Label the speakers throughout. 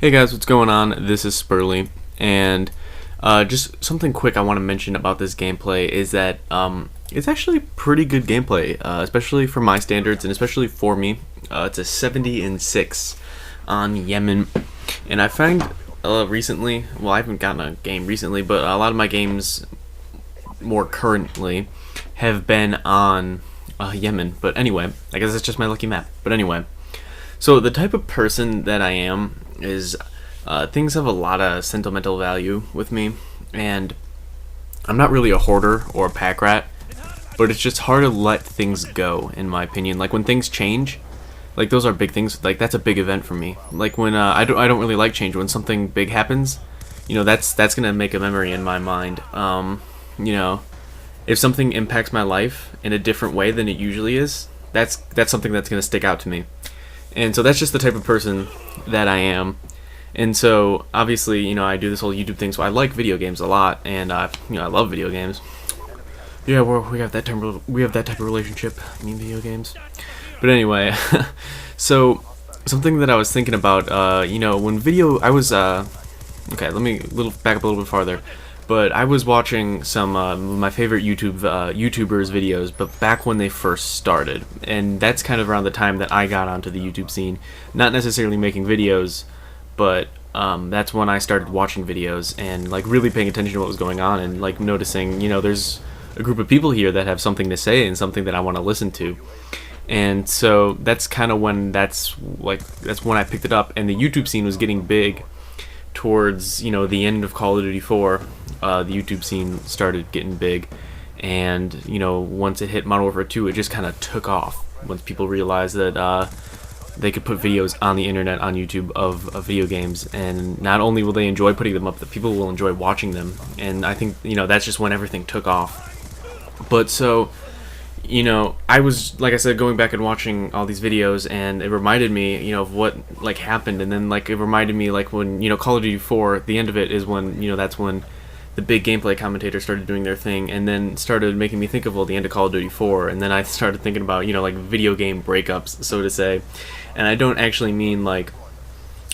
Speaker 1: Hey guys, what's going on? This is Spurley, and just something quick I want to mention about this gameplay is that it's actually pretty good gameplay, especially for my standards and especially for me. It's a 70-6 on Yemen, and I find recently, well, I haven't gotten a game recently, but a lot of my games more currently have been on Yemen. But anyway, I guess it's just my lucky map. But anyway, so the type of person that I am is things have a lot of sentimental value with me, and I'm not really a hoarder or a pack rat, but it's just hard to let things go, in my opinion. Like when things change, like those are big things, like that's a big event for me. Like when I don't really like change. When something big happens, you know, that's gonna make a memory in my mind. You know, if something impacts my life in a different way than it usually is, that's something that's gonna stick out to me. And so that's just the type of person that I am. And so obviously, you know, I do this whole YouTube thing, so I like video games a lot, and you know, I love video games. Yeah, we have that type of relationship, me and video games. But anyway, so something that I was thinking about, you know, when I was okay, let me back up a little bit farther. But I was watching some my favorite YouTubers videos, but back when they first started, and that's kind of around the time that I got onto the YouTube scene. Not necessarily making videos, but that's when I started watching videos and like really paying attention to what was going on, and like noticing, you know, there's a group of people here that have something to say and something that I want to listen to. And so that's kind of when that's when I picked it up, and the YouTube scene was getting big towards, you know, the end of Call of Duty 4. The YouTube scene started getting big, and you know, once it hit Modern Warfare 2, it just kind of took off once people realized that they could put videos on the internet, on YouTube, of video games, and not only will they enjoy putting them up, the people will enjoy watching them. And I think, you know, that's just when everything took off. But so, you know, I was, like I said, going back and watching all these videos, and it reminded me, you know, of what like happened. And then like it reminded me, like when, you know, Call of Duty 4, the end of it is when, you know, that's when the big gameplay commentators started doing their thing, and then started making me think of, well, the end of Call of Duty 4. And then I started thinking about, you know, like video game breakups, so to say. And I don't actually mean like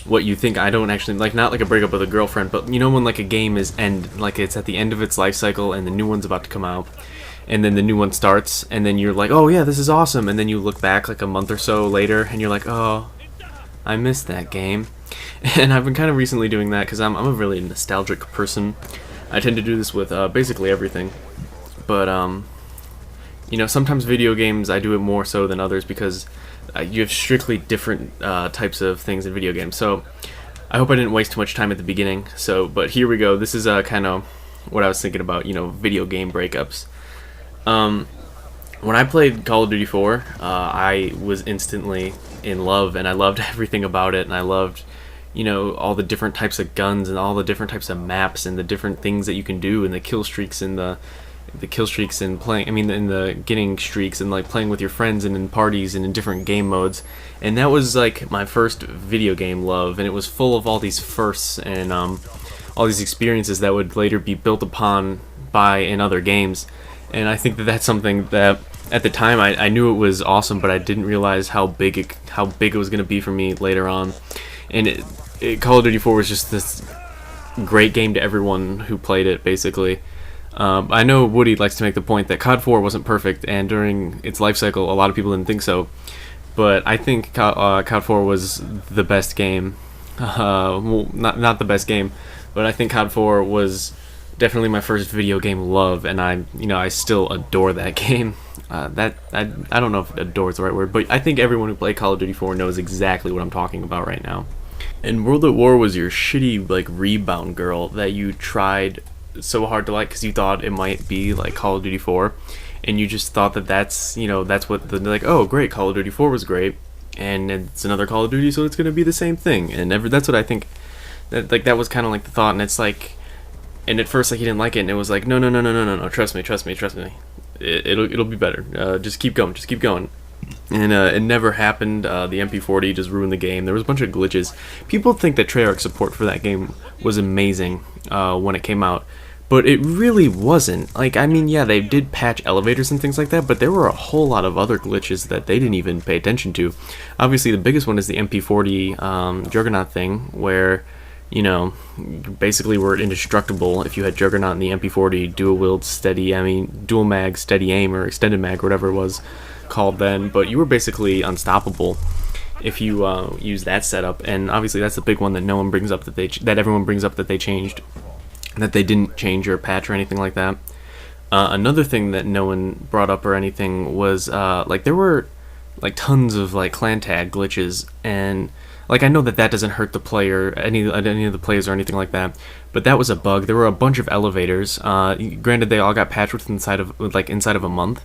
Speaker 1: what you think. I don't actually, like, not like a breakup with a girlfriend, but you know, when like a game is like it's at the end of its life cycle and the new one's about to come out, and then the new one starts, and then you're like, oh yeah, this is awesome, and then you look back like a month or so later and you're like, oh, I missed that game. And I've been kind of recently doing that because I'm a really nostalgic person. I tend to do this with basically everything, but you know, sometimes video games I do it more so than others because you have strictly different types of things in video games. So I hope I didn't waste too much time at the beginning. So, but here we go. This is kind of what I was thinking about, you know, video game breakups. When I played Call of Duty 4, I was instantly in love, and I loved everything about it, and I loved, you know, all the different types of guns and all the different types of maps and the different things that you can do, and the kill streaks and the kill streaks and playing, I mean, in the getting streaks and like playing with your friends and in parties and in different game modes. And that was like my first video game love, and it was full of all these firsts and all these experiences that would later be built upon by in other games. And I think that that's something that at the time I knew it was awesome, but I didn't realize how big it was going to be for me later on. And Call of Duty 4 was just this great game to everyone who played it, basically. I know Woody likes to make the point that COD 4 wasn't perfect, and during its life cycle, a lot of people didn't think so. But I think COD 4 was the best game. Well, not the best game, but I think COD 4 was definitely my first video game love, and I still adore that game. I don't know if adore is the right word, but I think everyone who played Call of Duty 4 knows exactly what I'm talking about right now. And World at War was your shitty like rebound girl that you tried so hard to like because you thought it might be like Call of Duty 4, and you just thought that that's, you know, that's what like, oh great, Call of Duty 4 was great, and it's another Call of Duty, so it's gonna be the same thing. And that's what I think. That was kind of like the thought, and it's like, and at first like he didn't like it, and it was like, no, trust me, it'll be better. Just keep going. And it never happened. The MP40 just ruined the game. There was a bunch of glitches. People think that Treyarch support for that game was amazing when it came out, but it really wasn't. Like, I mean, yeah, they did patch elevators and things like that, but there were a whole lot of other glitches that they didn't even pay attention to. Obviously, the biggest one is the MP40 Juggernaut thing, where, you know, basically were indestructible if you had Juggernaut in the MP40 dual mag, steady aim, or extended mag, or whatever it was called then, but you were basically unstoppable if you use that setup. And obviously that's the big one that no one brings up, that everyone brings up that they changed, that they didn't change or patch or anything like that. Another thing that no one brought up or anything was like there were like tons of like clan tag glitches, and like I know that doesn't hurt the player, any of the players or anything like that, but that was a bug. There were a bunch of elevators. Granted, they all got patched inside of a month,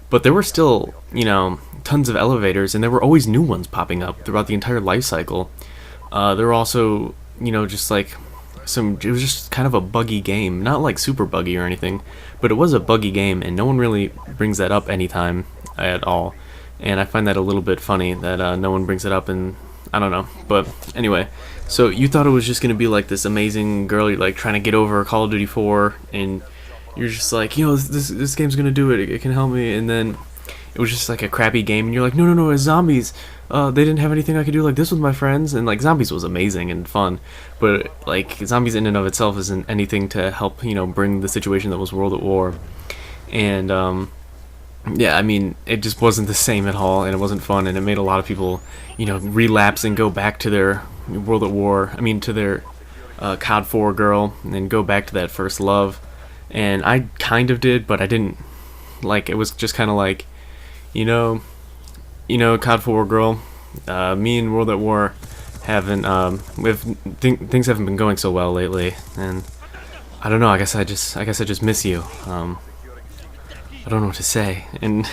Speaker 1: but there were still, you know, tons of elevators, and there were always new ones popping up throughout the entire life cycle. There were also, you know, just like it was just kind of a buggy game. Not like super buggy or anything, but it was a buggy game, and no one really brings that up anytime at all. And I find that a little bit funny that no one brings it up, and I don't know. But anyway, so you thought it was just going to be like this amazing girl, you're like trying to get over Call of Duty 4, and you're just like, you know, this game's going to do it, it can help me, and then it was just like a crappy game, and you're like, no, it's zombies. They didn't have anything I could do like this with my friends. And like Zombies was amazing and fun, but like Zombies in and of itself isn't anything to help, you know, bring the situation that was World at War. And yeah, I mean, it just wasn't the same at all, and it wasn't fun, and it made a lot of people, you know, relapse and go back to their World at War, to their COD 4 girl, and then go back to that first love. And I kind of did, but I didn't. Like, it was just kind of like, you know, COD 4 girl, me and World at War haven't, things haven't been going so well lately, and I don't know, I guess I just miss you. I don't know what to say, and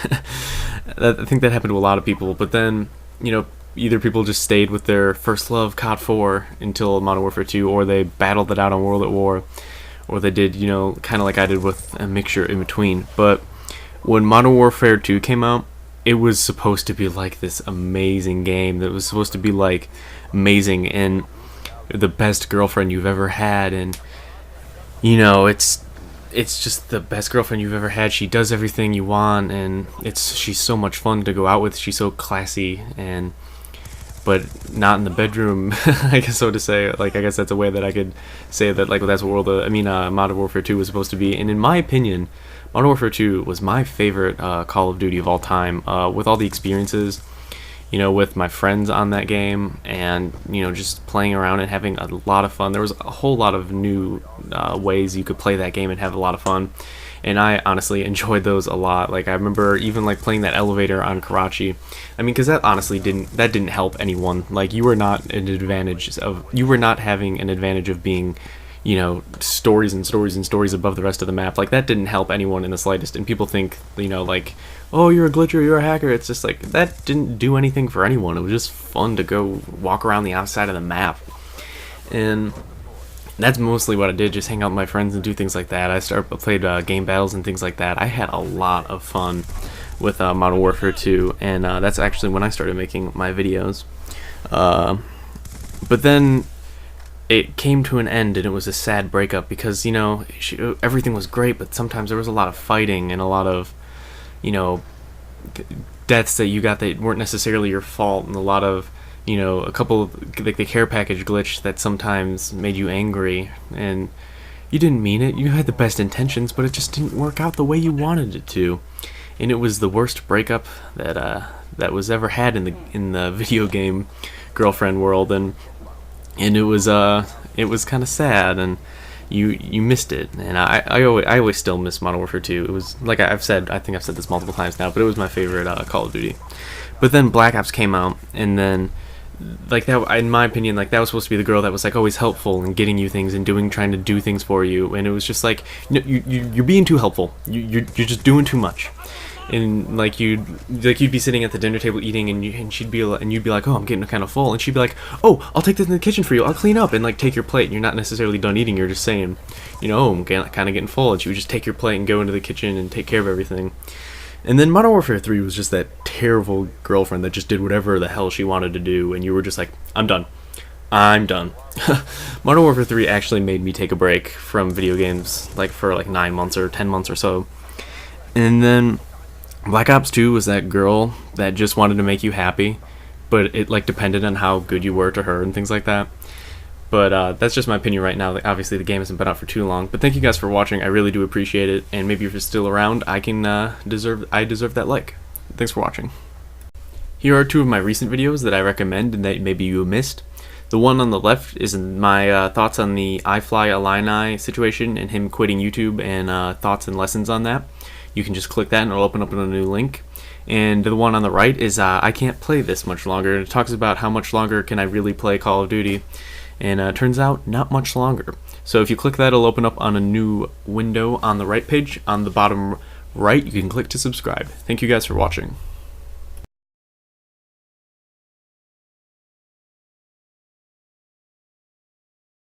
Speaker 1: I think that happened to a lot of people. But then, you know, either people just stayed with their first love, COD 4, until Modern Warfare 2, or they battled it out on World at War, or they did, you know, kind of like I did, with a mixture in between. But when Modern Warfare 2 came out, it was supposed to be like this amazing game that was supposed to be like amazing and the best girlfriend you've ever had, and you know, it's just the best girlfriend you've ever had. She does everything you want, and she's so much fun to go out with. She's so classy, but not in the bedroom. I guess so to say. Like, I guess that's a way that I could say that. Like, that's what Modern Warfare 2 was supposed to be. And in my opinion, Modern Warfare 2 was my favorite Call of Duty of all time. With all the experiences, you know, with my friends on that game, and you know, just playing around and having a lot of fun. There was a whole lot of new ways you could play that game and have a lot of fun, and I honestly enjoyed those a lot. Like, I remember even like playing that elevator on Karachi. I mean, because that honestly didn't help anyone. Like, you were not having an advantage of being, you know, stories and stories and stories above the rest of the map. Like, that didn't help anyone in the slightest. And people think, you know, like, oh, you're a glitcher, you're a hacker. It's just like, that didn't do anything for anyone. It was just fun to go walk around the outside of the map. And that's mostly what I did, just hang out with my friends and do things like that. I played game battles and things like that. I had a lot of fun with Modern Warfare 2, and that's actually when I started making my videos. But then it came to an end, and it was a sad breakup, because, you know, everything was great, but sometimes there was a lot of fighting and a lot of, you know, deaths that you got that weren't necessarily your fault, and a lot of, you know, a couple of, like, the care package glitch that sometimes made you angry, and you didn't mean it. You had the best intentions, but it just didn't work out the way you wanted it to. And it was the worst breakup that was ever had in the video game girlfriend world, and it was kind of sad, and you missed it. And I always still miss Modern Warfare 2. It was, like I think I've said this multiple times now, but it was my favorite Call of Duty. But then Black Ops came out, and then, like, that, in my opinion, like, that was supposed to be the girl that was like always helpful and getting you things and trying to do things for you, and it was just like, you're being too helpful. You're just doing too much. And like you'd be sitting at the dinner table eating, and you'd be like, oh, I'm getting kind of full, and she'd be like, oh, I'll take this in the kitchen for you, I'll clean up, and like take your plate, and you're not necessarily done eating, you're just saying, you know, oh, I'm kind of getting full, and she would just take your plate and go into the kitchen and take care of everything. And then Modern Warfare 3 was just that terrible girlfriend that just did whatever the hell she wanted to do, and you were just like, I'm done, I'm done. Modern Warfare 3 actually made me take a break from video games, like for like 9 months or 10 months or so. And then Black Ops 2 was that girl that just wanted to make you happy, but it like depended on how good you were to her and things like that. But that's just my opinion right now. Like, obviously, the game hasn't been out for too long. But thank you guys for watching. I really do appreciate it. And maybe if you're still around, I deserve that like. Thanks for watching. Here are 2 of my recent videos that I recommend and that maybe you missed. The one on the left is my thoughts on the iFly Illini situation and him quitting YouTube, and thoughts and lessons on that. You can just click that and it'll open up in a new link. And the one on the right is I can't play this much longer. It talks about how much longer can I really play Call of Duty. And turns out not much longer. So if you click that, it'll open up on a new window on the right page. On the bottom right, you can click to subscribe. Thank you guys for watching.